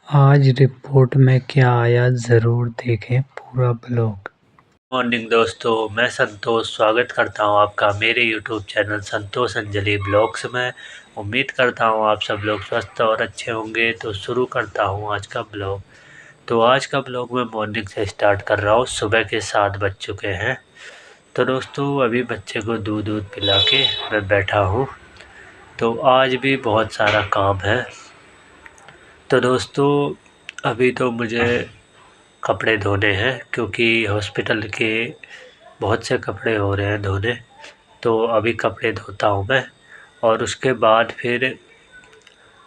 आज रिपोर्ट में क्या आया ज़रूर देखें पूरा ब्लॉग। मॉर्निंग दोस्तों, मैं संतोष स्वागत करता हूं आपका मेरे यूट्यूब चैनल संतोष अंजलि ब्लॉग्स में। उम्मीद करता हूं आप सब लोग स्वस्थ और अच्छे होंगे। तो शुरू करता हूं आज का ब्लॉग। तो आज का ब्लॉग मैं मॉर्निंग से स्टार्ट कर रहा हूं। सुबह के 7 बज चुके हैं। तो दोस्तों अभी बच्चे को दूध पिला के मैं बैठा हूँ। तो आज भी बहुत सारा काम है। तो दोस्तों अभी तो मुझे कपड़े धोने हैं क्योंकि हॉस्पिटल के बहुत से कपड़े हो रहे हैं धोने। तो अभी कपड़े धोता हूँ मैं और उसके बाद फिर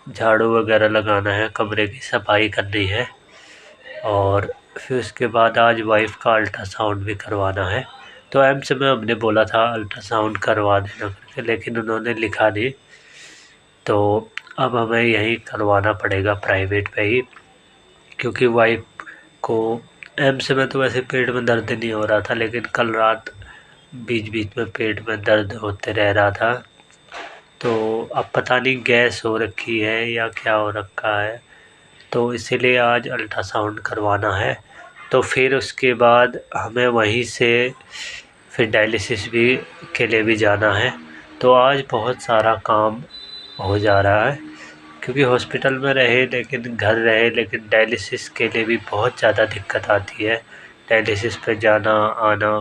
झाड़ू वगैरह लगाना है, कमरे की सफाई करनी है और फिर उसके बाद आज वाइफ़ का अल्ट्रासाउंड भी करवाना है। तो एम्स में हमने बोला था अल्ट्रासाउंड करवा देना करके, लेकिन उन्होंने लिखा नहीं। तो अब हमें यहीं करवाना पड़ेगा प्राइवेट पे ही, क्योंकि वाइफ़ को एम्स में तो वैसे पेट में दर्द नहीं हो रहा था, लेकिन कल रात बीच बीच में पेट में दर्द होते रह रहा था। तो अब पता नहीं गैस हो रखी है या क्या हो रखा है, तो इसीलिए आज अल्ट्रासाउंड करवाना है। तो फिर उसके बाद हमें वहीं से फिर डायलिसिस भी के लिए भी जाना है। तो आज बहुत सारा काम हो जा रहा है, क्योंकि हॉस्पिटल में रहे लेकिन घर रहे, लेकिन डायलिसिस के लिए भी बहुत ज़्यादा दिक्कत आती है। डायलिसिस पे जाना आना,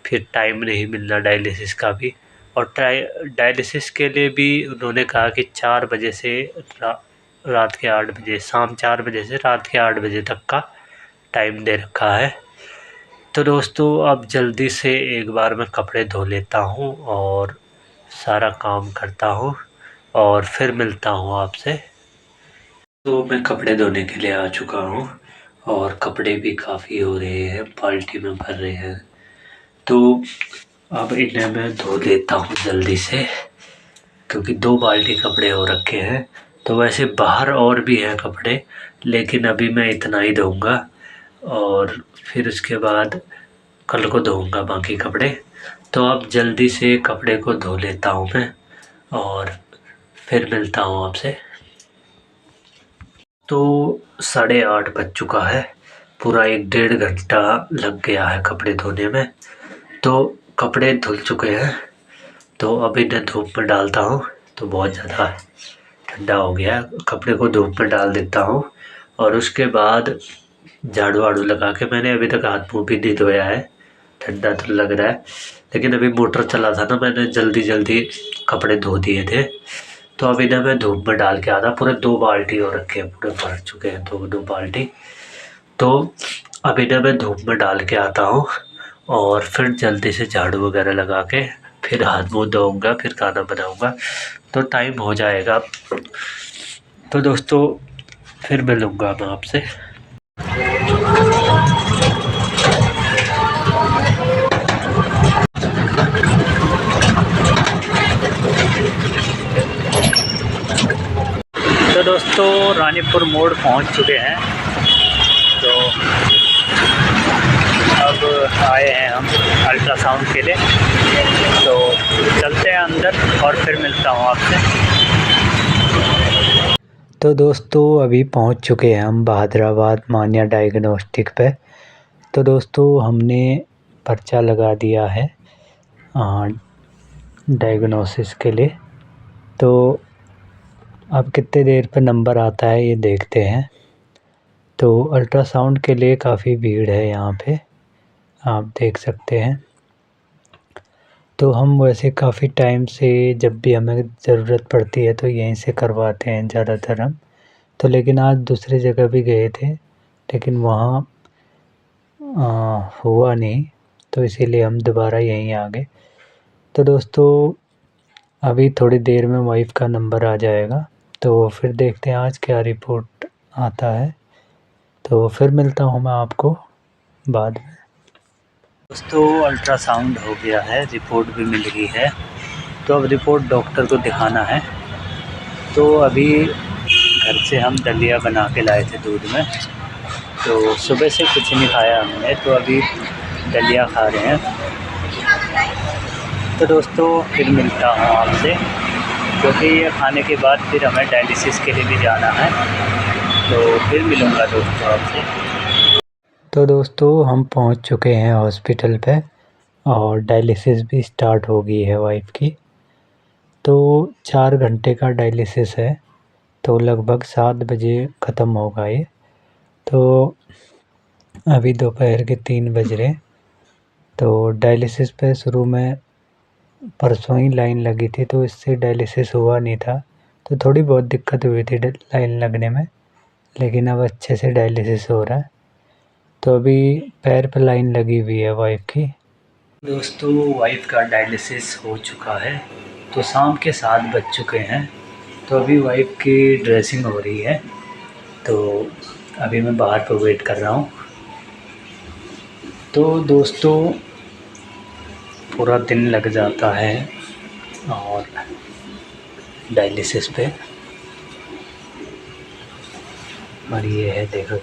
फिर टाइम नहीं मिलना डायलिसिस का भी। और डायलिसिस के लिए भी उन्होंने कहा कि 4 बजे से रात के 8 बजे, शाम 4 बजे से रात के 8 बजे तक का टाइम दे रखा है। तो दोस्तों अब जल्दी से एक बार मैं कपड़े धो लेता हूँ और सारा काम करता हूँ और फिर मिलता हूँ आपसे। तो मैं कपड़े धोने के लिए आ चुका हूँ और कपड़े भी काफ़ी हो रहे हैं, बाल्टी में भर रहे हैं। तो अब इन्हें मैं धो देता हूँ जल्दी से, क्योंकि 2 बाल्टी कपड़े हो रखे हैं। तो वैसे बाहर और भी हैं कपड़े, लेकिन अभी मैं इतना ही धोऊँगा और फिर उसके बाद कल को धोऊँगा बाकी कपड़े। तो अब जल्दी से कपड़े को धो लेता हूँ मैं और फिर मिलता हूँ आपसे। तो 8:30 बज चुका है, पूरा 1-1.5 घंटा लग गया है कपड़े धोने में। तो कपड़े धुल चुके हैं, तो अब इन्हें धूप में डालता हूँ। तो बहुत ज़्यादा ठंडा हो गया है, कपड़े को धूप में डाल देता हूँ और उसके बाद झाड़ू वाड़ू लगा के, मैंने अभी तक हाथ मुँह भी नहीं धोया है, ठंडा तो लग रहा है। लेकिन अभी मोटर चला था ना, मैंने जल्दी जल्दी कपड़े धो दिए थे। तो अब इन्हें मैं धूप में डाल के आता, पूरे 2 बाल्टी हो रखे हैं, पूरे भर चुके हैं 2 बाल्टी। तो अब इन्हें मैं धूप में डाल के आता हूँ और फिर जल्दी से झाड़ू वगैरह लगा के फिर हाथ मुँह धोऊँगा, फिर खाना बनाऊँगा, तो टाइम हो जाएगा। तो दोस्तों फिर मिलूँगा मैं आपसे। तो दोस्तों रानीपुर मोड़ पहुंच चुके हैं। तो अब आए हैं हम अल्ट्रासाउंड के लिए, तो चलते हैं अंदर और फिर मिलता हूं आपसे। तो दोस्तों अभी पहुंच चुके हैं हम बहादुराबाद मान्या डायग्नोस्टिक पे। तो दोस्तों हमने पर्चा लगा दिया है डायग्नोसिस के लिए। तो अब कितने देर पे नंबर आता है ये देखते हैं। तो अल्ट्रासाउंड के लिए काफ़ी भीड़ है यहाँ पे, आप देख सकते हैं। तो हम वैसे काफ़ी टाइम से जब भी हमें ज़रूरत पड़ती है तो यहीं से करवाते हैं ज़्यादातर हम। तो लेकिन आज दूसरी जगह भी गए थे, लेकिन वहाँ हुआ नहीं, तो इसीलिए हम दोबारा यहीं आ गए। तो दोस्तों अभी थोड़ी देर में वाइफ़ का नंबर आ जाएगा, तो फिर देखते हैं आज क्या रिपोर्ट आता है। तो फिर मिलता हूँ मैं आपको बाद में। दोस्तों अल्ट्रासाउंड हो गया है, रिपोर्ट भी मिल गई है। तो अब रिपोर्ट डॉक्टर को दिखाना है। तो अभी घर से हम दलिया बना के लाए थे दूध में, तो सुबह से कुछ नहीं खाया हमने, तो अभी दलिया खा रहे हैं। तो दोस्तों फिर मिलता हूँ आपसे, क्योंकि ये खाने के बाद फिर हमें डायलिसिस के लिए भी जाना है। तो फिर मिलता हूँ आपसे। तो दोस्तों अभी 1 घंटा हो गया है, 1 घंटा से ज़्यादा हो गया है, 1 घंटा से ज़्यादा हो गया है। तो अभी 2 बाल्टी कपड़े हो रखे हैं, तो फिर मिलूँगा दोस्तों आपसे। तो दोस्तों हम पहुंच चुके हैं हॉस्पिटल पे और डायलिसिस भी स्टार्ट हो गई है वाइफ की। तो 4 घंटे का डायलिसिस है, तो लगभग 7 बजे ख़त्म होगा ये। तो अभी दोपहर के 3 बज रहे। तो डायलिसिस पे शुरू में परसों ही लाइन लगी थी, तो इससे डायलिसिस हुआ नहीं था, तो थोड़ी बहुत दिक्कत हुई थी लाइन लगने में, लेकिन अब अच्छे से डायलिसिस हो रहा है। तो अभी पैर पे लाइन लगी हुई है वाइफ की। दोस्तों वाइफ का डायलिसिस हो चुका है, तो शाम के 7 बज चुके हैं। तो अभी वाइफ की ड्रेसिंग हो रही है, तो अभी मैं बाहर पर वेट कर रहा हूँ। तो दोस्तों पूरा दिन लग जाता है और डायलिसिस पे। और ये है देखो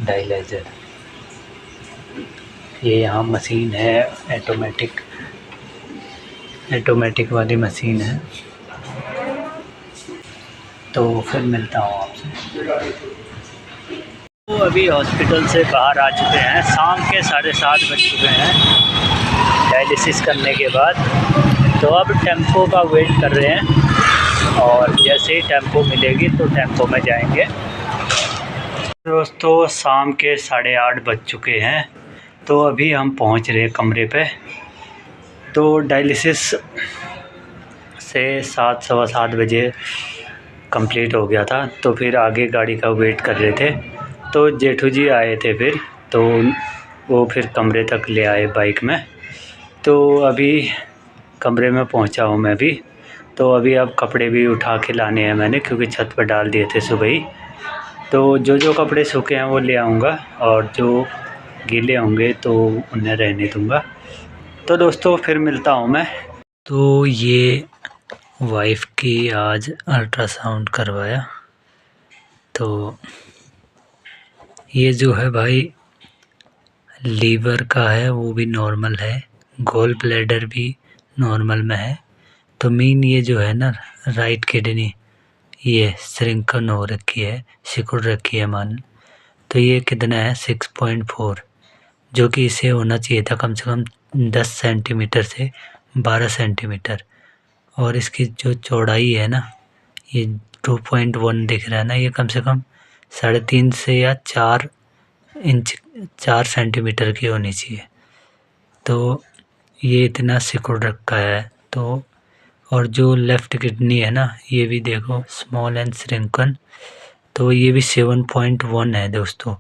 डायलाइजर, ये यहाँ मशीन है, ऑटोमेटिक वाली मशीन है। तो फिर मिलता हूँ आपसे। तो अभी हॉस्पिटल से बाहर आ चुके हैं, शाम के 7:30 बज चुके हैं डायलिसिस करने के बाद। तो अब टेम्पो का वेट कर रहे हैं और जैसे ही टेम्पो मिलेगी तो टेम्पो में जाएंगे। दोस्तों शाम के 8:30 बज चुके हैं, तो अभी हम पहुंच रहे कमरे पे। तो डायलिसिस से 7 सवा 7 बजे कंप्लीट हो गया था, तो फिर आगे गाड़ी का वेट कर रहे थे। तो जेठू जी आए थे फिर, तो वो फिर कमरे तक ले आए बाइक में। तो अभी कमरे में पहुंचा हूँ मैं भी। तो अभी अब कपड़े भी उठा के लाने हैं मैंने, क्योंकि छत पर डाल दिए थे सुबह ही। तो जो कपड़े सूखे हैं वो ले आऊँगा, और जो गीले होंगे तो उन्हें रहने दूँगा। तो दोस्तों फिर मिलता हूँ मैं। तो ये वाइफ की आज अल्ट्रासाउंड करवाया। तो ये जो है भाई लीवर का है, वो भी नॉर्मल है, गॉल ब्लैडर भी नॉर्मल में है। तो मेन ये जो है ना राइट किडनी, ये श्रिंकन हो रखी है, सिकुड़ रखी है मान। तो ये कितना है 6.4, जो कि इसे होना चाहिए था कम से कम 10 सेंटीमीटर से 12 सेंटीमीटर। और इसकी जो चौड़ाई है ना, ये 2.1 दिख रहा है ना, ये कम से कम 3.5 से या 4 इंच 4 सेंटीमीटर की होनी चाहिए। तो ये इतना सिकुड़ रखा है। तो और जो लेफ़्ट किडनी है ना, ये भी देखो स्मॉल एंड श्रिंकन। तो ये भी 7.1 है दोस्तों।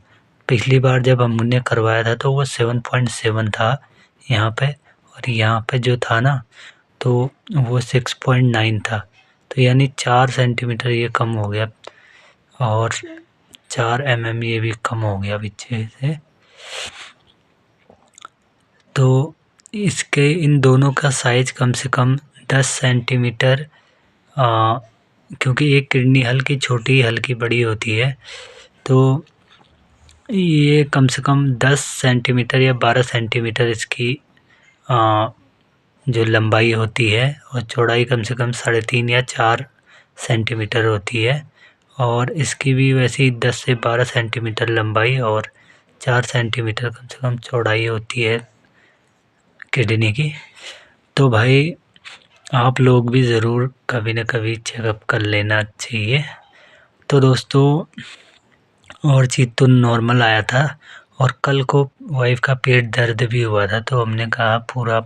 पिछली बार जब हमने करवाया था तो वो 7.7 था यहाँ पे, और यहाँ पे जो था ना तो वो 6.9 था। तो यानी 4 सेंटीमीटर ये कम हो गया, और 4 mm ये भी कम हो गया पीछे से। तो इसके इन दोनों का साइज कम से कम 10 सेंटीमीटर, क्योंकि एक किडनी हल्की छोटी हल्की बड़ी होती है, तो ये कम से कम 10 सेंटीमीटर या 12 सेंटीमीटर इसकी जो लंबाई होती है, और चौड़ाई कम से कम 3.5 या 4 सेंटीमीटर होती है। और इसकी भी वैसे ही 10 से 12 सेंटीमीटर लंबाई और 4 सेंटीमीटर कम से कम चौड़ाई होती है किडनी की। तो भाई आप लोग भी ज़रूर कभी न कभी चेकअप कर लेना चाहिए। तो दोस्तों और चीज़ तो नॉर्मल आया था, और कल को वाइफ का पेट दर्द भी हुआ था, तो हमने कहा पूरा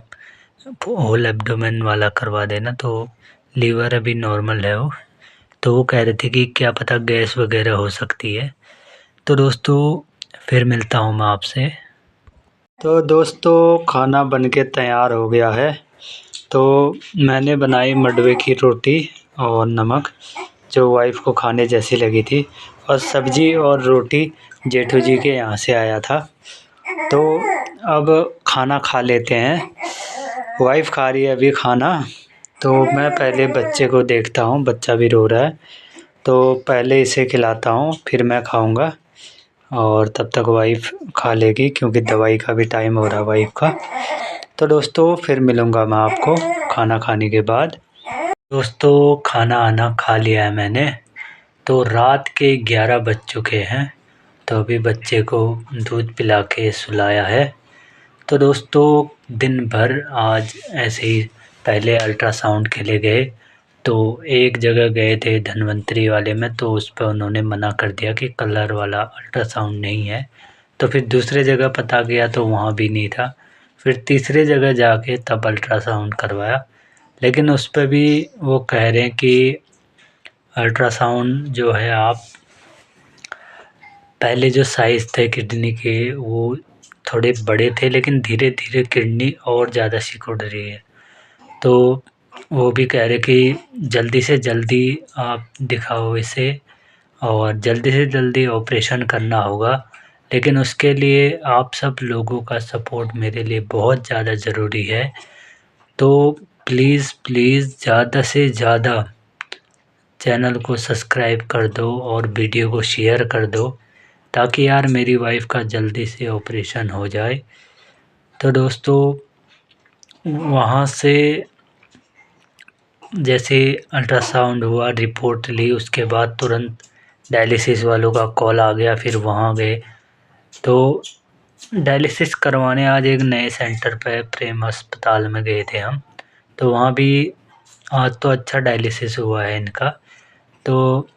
होल एब्डोमेन वाला करवा देना। तो लीवर अभी नॉर्मल है वो। तो वो कह रहे थे कि क्या पता गैस वगैरह हो सकती है। तो दोस्तों फिर मिलता हूँ मैं आपसे। तो दोस्तों खाना बनके तैयार हो गया है। तो मैंने बनाई मंडवे की रोटी और नमक, जो वाइफ को खाने जैसी लगी थी, और सब्जी और रोटी जेठू जी के यहाँ से आया था। तो अब खाना खा लेते हैं। वाइफ खा रही है अभी खाना, तो मैं पहले बच्चे को देखता हूँ, बच्चा भी रो रहा है, तो पहले इसे खिलाता हूँ फिर मैं खाऊंगा, और तब तक वाइफ खा लेगी, क्योंकि दवाई का भी टाइम हो रहा है वाइफ का। तो दोस्तों फिर मिलूँगा मैं आपको खाना खाने के बाद। दोस्तों खाना आना खा लिया है मैंने। तो रात के 11 बज चुके हैं। तो अभी बच्चे को दूध पिला के सुलाया है। तो दोस्तों दिन भर आज ऐसे ही पहले अल्ट्रासाउंड के लिए गए। तो एक जगह गए थे धन्वंतरी वाले में, तो उस पर उन्होंने मना कर दिया कि कलर वाला अल्ट्रासाउंड नहीं है। तो फिर दूसरे जगह पता किया तो वहाँ भी नहीं था। फिर तीसरे जगह जाके तब अल्ट्रासाउंड करवाया, लेकिन उस पर भी वो कह रहे हैं कि अल्ट्रासाउंड जो है, आप पहले जो साइज़ थे किडनी के वो थोड़े बड़े थे, लेकिन धीरे धीरे किडनी और ज़्यादा सिकुड़ रही है। तो वो भी कह रहे कि जल्दी से जल्दी आप दिखाओ इसे और जल्दी से जल्दी ऑपरेशन करना होगा। लेकिन उसके लिए आप सब लोगों का सपोर्ट मेरे लिए बहुत ज़्यादा ज़रूरी है। तो प्लीज़ प्लीज़ ज़्यादा से ज़्यादा चैनल को सब्सक्राइब कर दो और वीडियो को शेयर कर दो, ताकि यार मेरी वाइफ़ का जल्दी से ऑपरेशन हो जाए। तो दोस्तों वहाँ से जैसे अल्ट्रासाउंड हुआ, रिपोर्ट ली, उसके बाद तुरंत डायलिसिस वालों का कॉल आ गया। फिर वहाँ गए तो डायलिसिस करवाने आज एक नए सेंटर पे प्रेम अस्पताल में गए थे हम। तो वहाँ भी आज तो अच्छा डायलिसिस हुआ है इनका। तो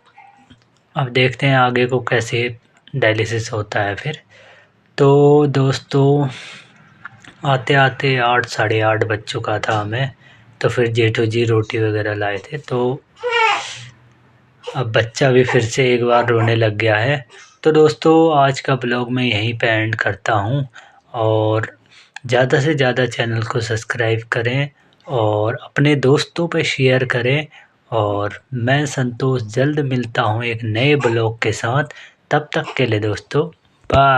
अब देखते हैं आगे को कैसे डायलिसिस होता है फिर। तो दोस्तों आते आते 8 साढ़े 8 बज चुका था हमें। तो फिर जेठू जी रोटी वगैरह लाए थे। तो अब बच्चा भी फिर से एक बार रोने लग गया है। तो दोस्तों आज का ब्लॉग मैं यहीं पे एंड करता हूँ, और ज़्यादा से ज़्यादा चैनल को सब्सक्राइब करें और अपने दोस्तों पे शेयर करें। और मैं संतोष जल्द मिलता हूँ एक नए ब्लॉग के साथ। तब तक के लिए दोस्तों बाय।